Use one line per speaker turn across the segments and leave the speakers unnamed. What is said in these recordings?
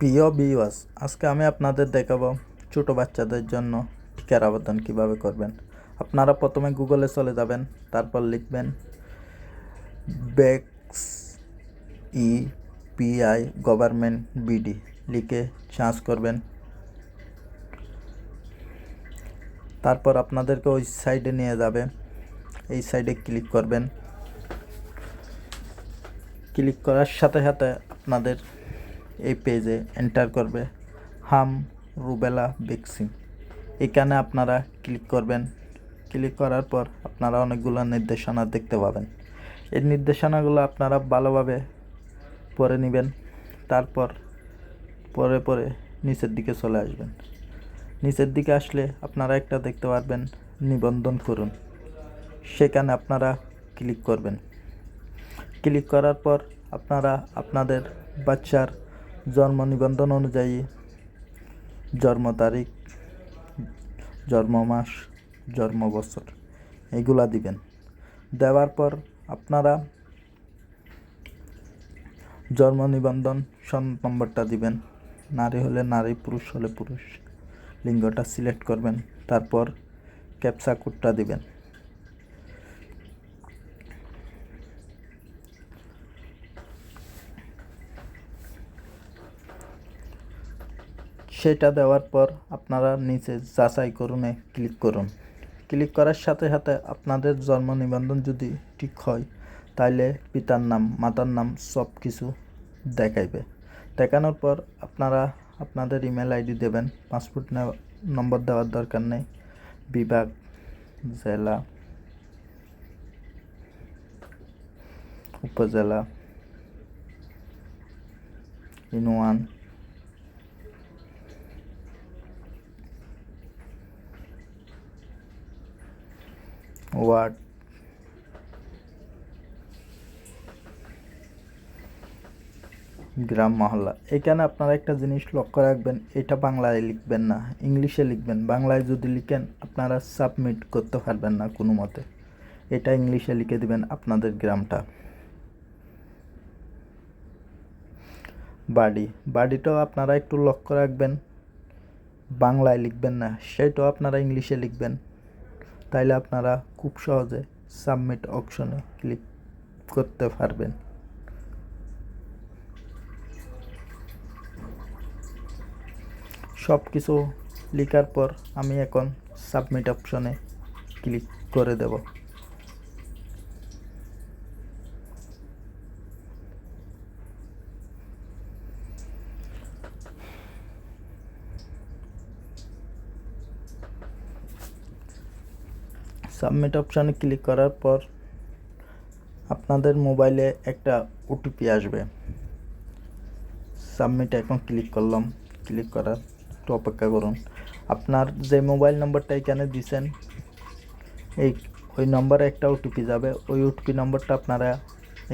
প্রিয় ভিউয়ার্স, আজকে আমি আপনাদের দেখাবো ছোট বাচ্চাদের জন্য টিকার আবেদন কিভাবে করবেন। আপনারা প্রথমে গুগলে চলে যাবেন, তারপর লিখবেন ব্যাক্স ইপিআই গভর্নমেন্ট বিডি লিখে সার্চ করবেন। তারপর আপনাদেরকে ওই সাইডে নিয়ে যাবে, এই সাইডে ক্লিক করবেন। ক্লিক করার সাথে সাথে আপনাদের এই পেজে এন্টার করবে হাম রুবেলা ভ্যাকসিন। এখানে আপনারা ক্লিক করবেন। ক্লিক করার পর আপনারা অনেকগুলো নির্দেশনা দেখতে পাবেন। এই নির্দেশনাগুলো আপনারা ভালোভাবে পড়ে নেবেন। তারপর পরে নিচের দিকে চলে আসবেন। নিচের দিকে আসলে আপনারা একটা দেখতে পারবেন নিবন্ধন করুন, সেখানে আপনারা ক্লিক করবেন। ক্লিক করার পর আপনারা আপনাদের বাচ্চার জন্ম নিবন্ধন অনুযায়ী জন্ম তারিখ, জন্ম মাস, জন্ম বছর এগুলা দিবেন। দেওয়ার পর আপনারা জন্ম নিবন্ধন সনদ নম্বরটা দিবেন। নারী হলে নারী, পুরুষ হলে পুরুষ, লিঙ্গটা সিলেক্ট করবেন। তারপর ক্যাপচা কোডটা দিবেন। সেটা দেওয়ার পর আপনারা নিচে যাচাই করুনে ক্লিক করুন। ক্লিক করার সাথে সাথে আপনাদের জন্ম নিবন্ধন যদি ঠিক হয় তাইলে পিতার নাম, মাতার নাম সব কিছু দেখাইবে। দেখানোর পর আপনারা আপনাদের ইমেল আইডি দেবেন। পাসপোর্ট নম্বর দেওয়ার দরকার নেই। বিভাগ, জেলা, উপজেলা, ইউনিয়ন, ওয়ার্ড, গ্রাম, মহল্লা। এখানে আপনারা একটা জিনিস লক্ষ্য রাখবেন, এটা বাংলায় লিখবেন না, ইংলিশে লিখবেন। বাংলায় যদি লিখেন আপনারা সাবমিট করতে পারবেন না কোনো মতে। এটা ইংলিশে লিখে দিবেন আপনাদের গ্রামটা। বাড়িটাও আপনারা একটু লক্ষ্য রাখবেন, বাংলায় লিখবেন না, সেটাও আপনারা ইংলিশে লিখবেন। তাইলে আপনারা খুব সহজে সাবমিট অপশনে ক্লিক করতে পারবেন। সব কিছু লেখার পর আমি এখন সাবমিট অপশনে ক্লিক করে দেব। সাবমিট অপশনে ক্লিক করার পর আপনাদের মোবাইলে একটা ওটিপি আসবে। সাবমিট এখন ক্লিক করলাম। ক্লিক করার একটু অপেক্ষা করুন। আপনার যে মোবাইল নম্বরটা এখানে দিয়েছেন ওই নম্বরে একটা ওটিপি যাবে। ওই ওটিপি নম্বরটা আপনারা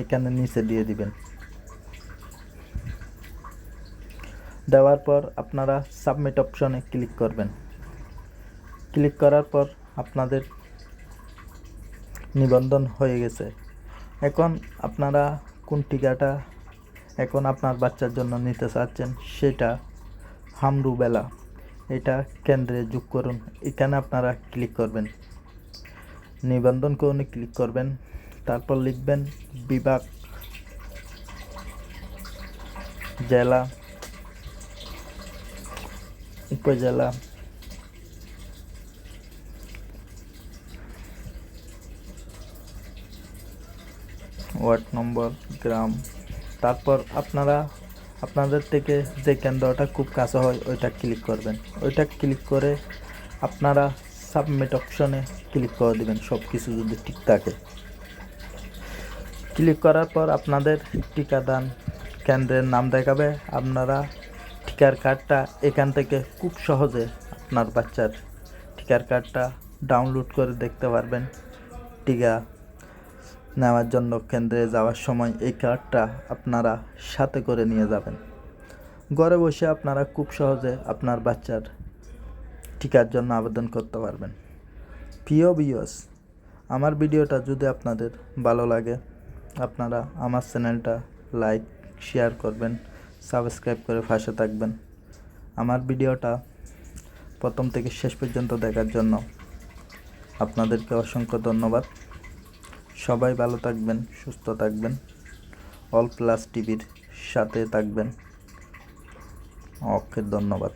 এখানে নিচে দিয়ে দিবেন। দেওয়ার পর আপনারা সাবমিট অপশনে ক্লিক করবেন। ক্লিক করার পর আপনাদের নিবন্ধন হয়ে গেছে। এখন আপনারা কোন টিকাটা এখন আপনার বাচ্চার জন্য নিতে চাচ্ছেন সেটা হাম রুবেলা, এটা কেন্দ্রে যোগ করুন। এখানে আপনারা ক্লিক করবেন। নিবন্ধন করুন ক্লিক করবেন। তারপর লিখবেন বিভাগ, জেলা, উপজেলা, ওয়ার্ড নম্বর, গ্রাম। তারপর আপনারা আপনাদের থেকে যে কেন্দ্রটা খুব কাছে হয় ওইটা ক্লিক করবেন। ওইটা ক্লিক করে আপনারা সাবমিট অপশনে ক্লিক করে দেবেন, সব কিছু যদি ঠিক থাকে। ক্লিক করার পর আপনাদের টিকাদান কেন্দ্রের নাম দেখাবে। আপনারা টিকার কার্ডটা এখান থেকে খুব সহজে আপনার বাচ্চার টিকার কার্ডটা ডাউনলোড করে দেখতে পারবেন। টিকা নেওয়ার জন্য কেন্দ্রে যাওয়ার সময় এই কার্ডটা আপনারা সাথে করে নিয়ে যাবেন। ঘরে বসে আপনারা খুব সহজে আপনার বাচ্চার টিকার জন্য আবেদন করতে পারবেন। প্রিয় ভিউয়ার্স, আমার ভিডিওটা যদি আপনাদের ভালো লাগে আপনারা আমার চ্যানেলটা লাইক, শেয়ার করবেন, সাবস্ক্রাইব করে পাশে থাকবেন। আমার ভিডিওটা প্রথম থেকে শেষ পর্যন্ত দেখার জন্য আপনাদেরকে অসংখ্য ধন্যবাদ। সবাই ভালো থাকবেন, সুস্থ থাকবেন, অল প্লাস টিভির সাথে থাকবেন। ওকে, ধন্যবাদ।